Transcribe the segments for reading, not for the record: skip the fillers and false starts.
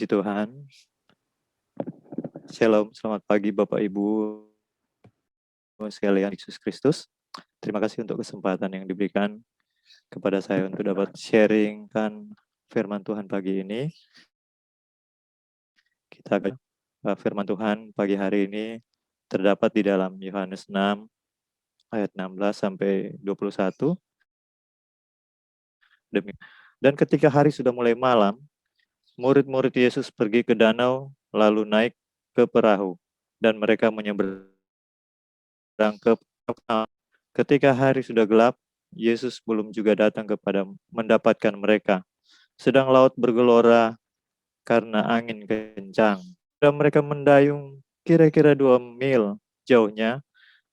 Puji Tuhan. Shalom, selamat pagi Bapak Ibu sekalian Yesus Kristus. Terima kasih untuk kesempatan yang diberikan kepada saya untuk dapat sharingkan firman Tuhan pagi ini. Kita firman Tuhan pagi hari ini terdapat di dalam Yohanes 6 ayat 16 sampai 21. Dan ketika hari sudah mulai malam, murid-murid Yesus pergi ke danau lalu naik ke perahu dan mereka menyeberang ke perahu. Ketika hari sudah gelap, Yesus belum juga datang mendapatkan mereka. Sedang laut bergelora karena angin kencang. Dan mereka mendayung kira-kira 2 mil jauhnya.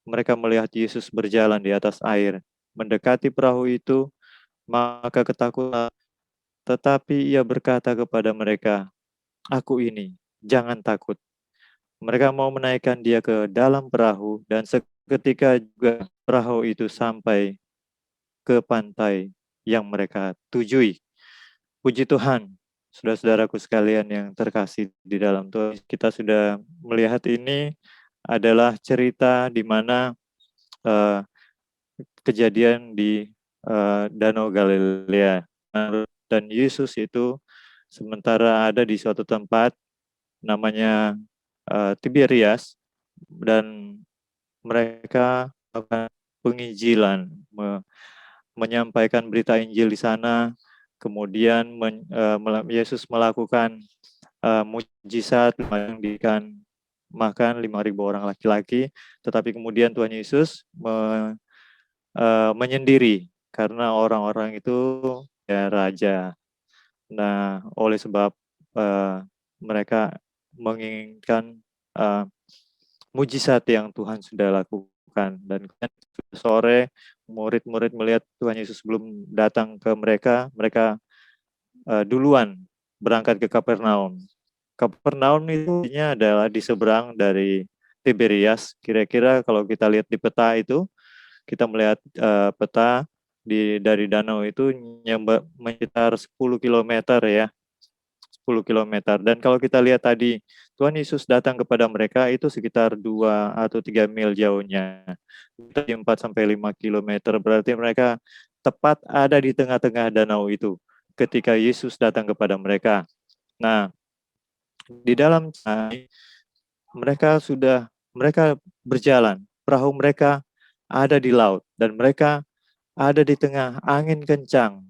Mereka melihat Yesus berjalan di atas air. Mendekati perahu itu, maka ketakutan. Tetapi ia berkata kepada mereka, "Aku ini, jangan takut." Mereka mau menaikkan dia ke dalam perahu dan seketika juga perahu itu sampai ke pantai yang mereka tujui. Puji Tuhan, saudara-saudaraku sekalian yang terkasih di dalam Tuhan. Kita sudah melihat ini adalah cerita di mana kejadian di Danau Galilea. Dan Yesus itu sementara ada di suatu tempat namanya Tiberias, dan mereka melakukan penginjilan, menyampaikan berita Injil di sana. Kemudian Yesus melakukan mujizat, mendikan makan 5.000 orang laki-laki. Tetapi kemudian Tuhan Yesus menyendiri karena orang-orang itu ya raja. Nah, oleh sebab mereka menginginkan mujizat yang Tuhan sudah lakukan. Dan sore murid-murid melihat Tuhan Yesus belum datang ke mereka, mereka duluan berangkat ke Kapernaum. Kapernaum itu adalah di seberang dari Tiberias. Kira-kira kalau kita lihat di peta itu, kita melihat peta dari danau itu sekitar 10 km ya. 10 km. Dan kalau kita lihat tadi, Tuhan Yesus datang kepada mereka itu sekitar 2 atau 3 mil jauhnya. 4-5 km, berarti mereka tepat ada di tengah-tengah danau itu ketika Yesus datang kepada mereka. Nah, di dalam mereka berjalan, perahu mereka ada di laut dan mereka ada di tengah angin kencang.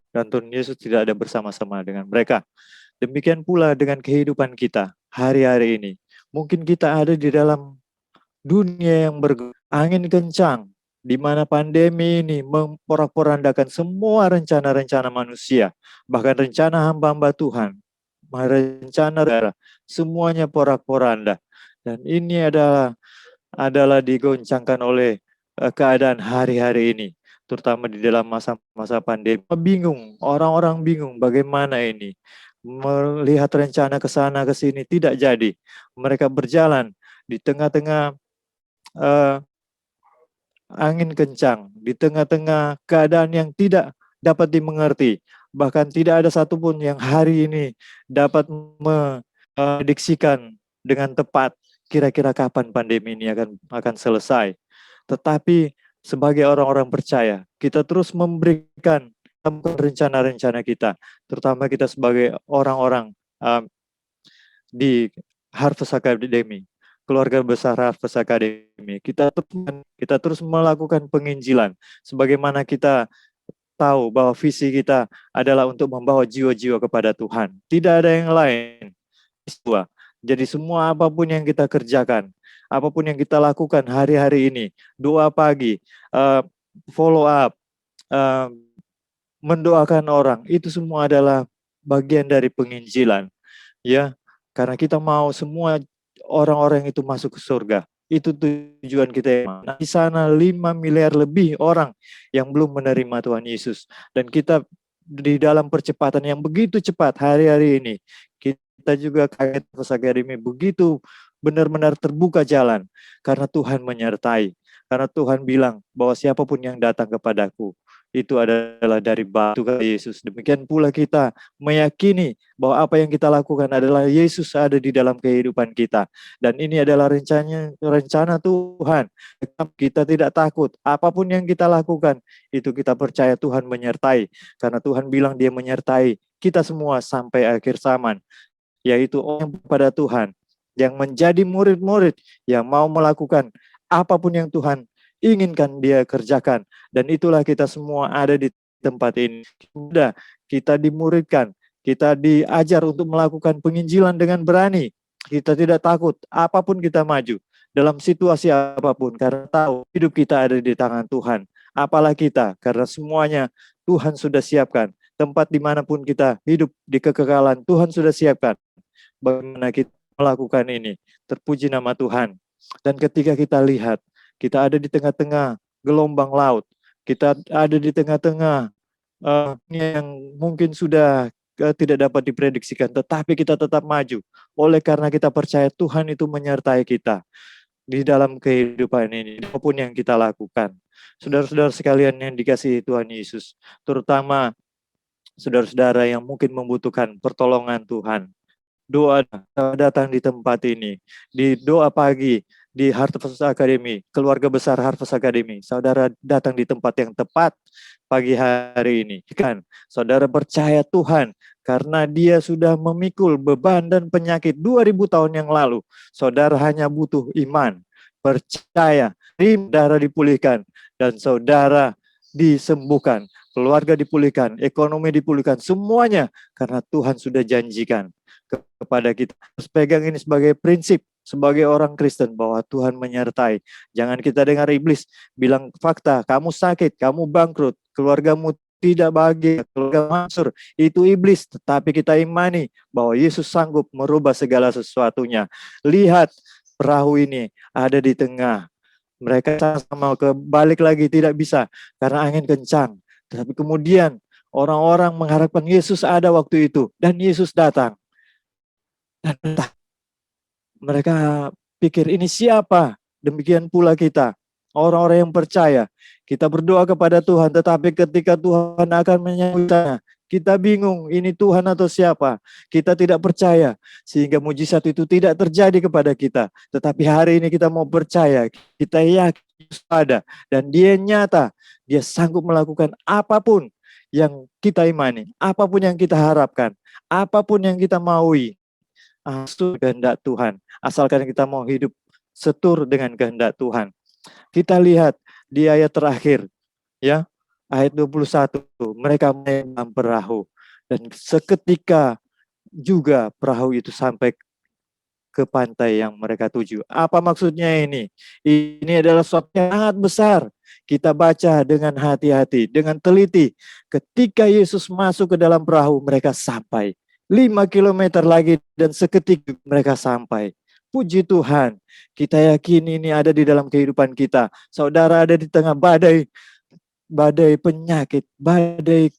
Dan Tuhan Yesus tidak ada bersama-sama dengan mereka. Demikian pula dengan kehidupan kita hari-hari ini. Mungkin kita ada di dalam dunia yang angin kencang, di mana pandemi ini memporak-porandakan semua rencana-rencana manusia, bahkan rencana hamba-hamba Tuhan, rencana semuanya porak-poranda. Dan ini adalah digoncangkan oleh keadaan hari-hari ini, terutama di dalam masa-masa pandemi. Orang-orang bingung bagaimana ini. Melihat rencana ke sana ke sini tidak jadi. Mereka berjalan di tengah-tengah angin kencang, di tengah-tengah keadaan yang tidak dapat dimengerti. Bahkan tidak ada satupun yang hari ini dapat memprediksikan dengan tepat kira-kira kapan pandemi ini akan selesai. Tetapi sebagai orang-orang percaya, kita terus memberikan rencana-rencana kita, terutama kita sebagai orang-orang di Harvest Academy, keluarga besar Harvest Academy. Kita terus melakukan penginjilan, sebagaimana kita tahu bahwa visi kita adalah untuk membawa jiwa-jiwa kepada Tuhan. Tidak ada yang lain. Jadi semua apapun yang kita kerjakan, apapun yang kita lakukan hari-hari ini, doa pagi, follow up, mendoakan orang, itu semua adalah bagian dari penginjilan, ya. Karena kita mau semua orang-orang itu masuk ke surga. Itu tujuan kita. Nah, di sana 5 miliar lebih orang yang belum menerima Tuhan Yesus. Dan kita di dalam percepatan yang begitu cepat hari-hari ini, kita juga kaget Academy begitu benar-benar terbuka jalan karena Tuhan menyertai. Karena Tuhan bilang bahwa siapapun yang datang kepadaku, itu adalah dari batu Yesus. Demikian pula kita meyakini bahwa apa yang kita lakukan adalah Yesus ada di dalam kehidupan kita. Dan ini adalah rencana Tuhan. Kita tidak takut. Apapun yang kita lakukan, itu kita percaya Tuhan menyertai. Karena Tuhan bilang Dia menyertai kita semua sampai akhir zaman. Yaitu orang kepada Tuhan yang menjadi murid-murid yang mau melakukan apapun yang Tuhan inginkan dia kerjakan. Dan itulah kita semua ada di tempat ini. Kita dimuridkan, kita diajar untuk melakukan penginjilan dengan berani. Kita tidak takut, apapun kita maju, dalam situasi apapun, karena tahu hidup kita ada di tangan Tuhan. Apalah kita, karena semuanya Tuhan sudah siapkan. Tempat dimanapun kita hidup di kekekalan, Tuhan sudah siapkan. Bagaimana kita melakukan ini? Terpuji nama Tuhan. Dan ketika kita lihat, kita ada di tengah-tengah gelombang laut. Kita ada di tengah-tengah yang mungkin sudah tidak dapat diprediksikan. Tetapi kita tetap maju. Oleh karena kita percaya Tuhan itu menyertai kita di dalam kehidupan ini. Apapun yang kita lakukan. Saudara-saudara sekalian yang dikasihi Tuhan Yesus. Terutama saudara-saudara yang mungkin membutuhkan pertolongan Tuhan. Doa datang di tempat ini. Di doa pagi, di Harvest Academy, keluarga besar Harvest Academy. Saudara datang di tempat yang tepat pagi hari ini. Kan, saudara percaya Tuhan karena Dia sudah memikul beban dan penyakit 2000 tahun yang lalu. Saudara hanya butuh iman, percaya, darah dipulihkan, dan saudara disembuhkan, keluarga dipulihkan, ekonomi dipulihkan, semuanya karena Tuhan sudah janjikan kepada kita. Harus pegang ini sebagai prinsip sebagai orang Kristen bahwa Tuhan menyertai. Jangan kita dengar iblis bilang fakta, kamu sakit, kamu bangkrut, keluargamu tidak bahagia, keluarga mansur, itu iblis. Tetapi kita imani bahwa Yesus sanggup merubah segala sesuatunya. Lihat perahu ini ada di tengah. Mereka sama balik lagi tidak bisa karena angin kencang. Tapi kemudian orang-orang mengharapkan Yesus ada waktu itu dan Yesus datang. Dan entah mereka pikir ini siapa? Demikian pula kita, orang-orang yang percaya. Kita berdoa kepada Tuhan, tetapi ketika Tuhan akan menyambutnya, kita bingung ini Tuhan atau siapa. Kita tidak percaya, sehingga mujizat itu tidak terjadi kepada kita. Tetapi hari ini kita mau percaya, kita yakin ada, dan Dia nyata, Dia sanggup melakukan apapun yang kita imani, apapun yang kita harapkan, apapun yang kita maui. Kehendak Tuhan, asalkan kita mau hidup setur dengan kehendak Tuhan. Kita lihat di ayat terakhir, ya, ayat 21, mereka dalam perahu, dan seketika juga perahu itu sampai ke pantai yang mereka tuju. Apa maksudnya ini? Ini adalah sesuatu yang sangat besar. Kita baca dengan hati-hati, dengan teliti. Ketika Yesus masuk ke dalam perahu, mereka sampai. 5 kilometer lagi dan seketika mereka sampai. Puji Tuhan, kita yakin ini ada di dalam kehidupan kita. Saudara ada di tengah badai penyakit, badai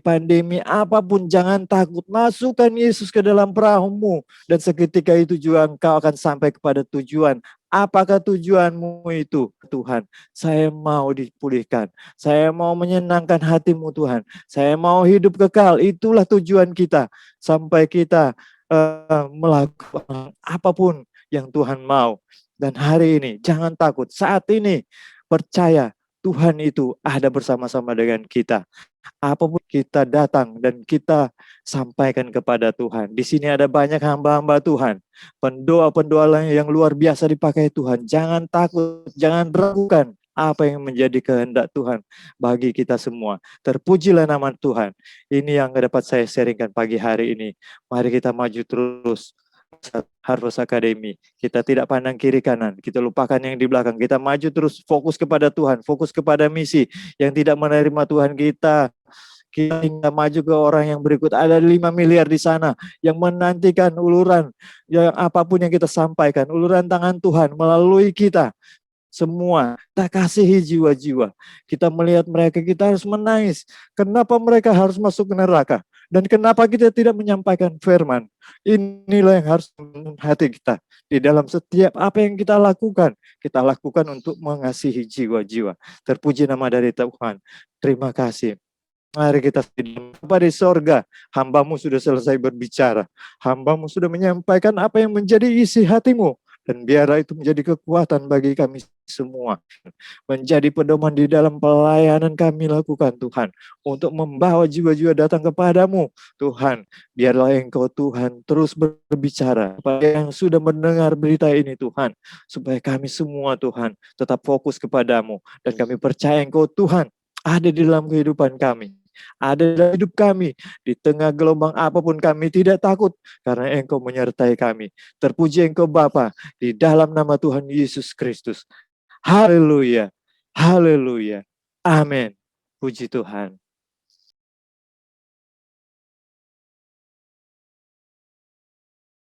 pandemi, apapun jangan takut. Masukkan Yesus ke dalam perahumu dan seketika itu juga engkau akan sampai kepada tujuan. Apakah tujuanmu itu? Tuhan, saya mau dipulihkan. Saya mau menyenangkan hatimu Tuhan. Saya mau hidup kekal. Itulah tujuan kita. Sampai kita melakukan apapun yang Tuhan mau. Dan hari ini jangan takut. Saat ini percaya Tuhan itu ada bersama-sama dengan kita. Apapun kita datang dan kita sampaikan kepada Tuhan. Di sini ada banyak hamba-hamba Tuhan. Pendoa-pendoa yang luar biasa dipakai Tuhan. Jangan takut, jangan ragukan apa yang menjadi kehendak Tuhan bagi kita semua. Terpujilah nama Tuhan. Ini yang dapat saya sharingkan pagi hari ini. Mari kita maju terus. Harvest Academy. Kita tidak pandang kiri kanan. Kita lupakan yang di belakang. Kita maju terus, fokus kepada Tuhan, fokus kepada misi. Yang tidak menerima Tuhan kita maju ke orang yang berikut. Ada 5 miliar di sana yang menantikan uluran, yang apapun yang kita sampaikan, uluran tangan Tuhan melalui kita. Semua kita kasihi jiwa-jiwa. Kita melihat mereka, kita harus menangis. Kenapa mereka harus masuk ke neraka? Dan kenapa kita tidak menyampaikan firman? Inilah yang harus membangun hati kita. Di dalam setiap apa yang kita lakukan untuk mengasihi jiwa-jiwa. Terpuji nama dari Tuhan. Terima kasih. Mari kita Bapa di sorga, hamba-Mu sudah selesai berbicara. Hamba-Mu sudah menyampaikan apa yang menjadi isi hati-Mu. Dan biarlah itu menjadi kekuatan bagi kami semua. Menjadi pedoman di dalam pelayanan kami lakukan Tuhan. Untuk membawa jiwa-jiwa datang kepadamu Tuhan. Biarlah Engkau Tuhan terus berbicara kepada yang sudah mendengar berita ini Tuhan. Supaya kami semua Tuhan tetap fokus kepadamu. Dan kami percaya Engkau Tuhan ada di dalam kehidupan kami. Ada dalam hidup kami. Di tengah gelombang apapun kami tidak takut. Karena Engkau menyertai kami. Terpuji Engkau Bapa di dalam nama Tuhan Yesus Kristus. Haleluya. Haleluya. Amin. Puji Tuhan.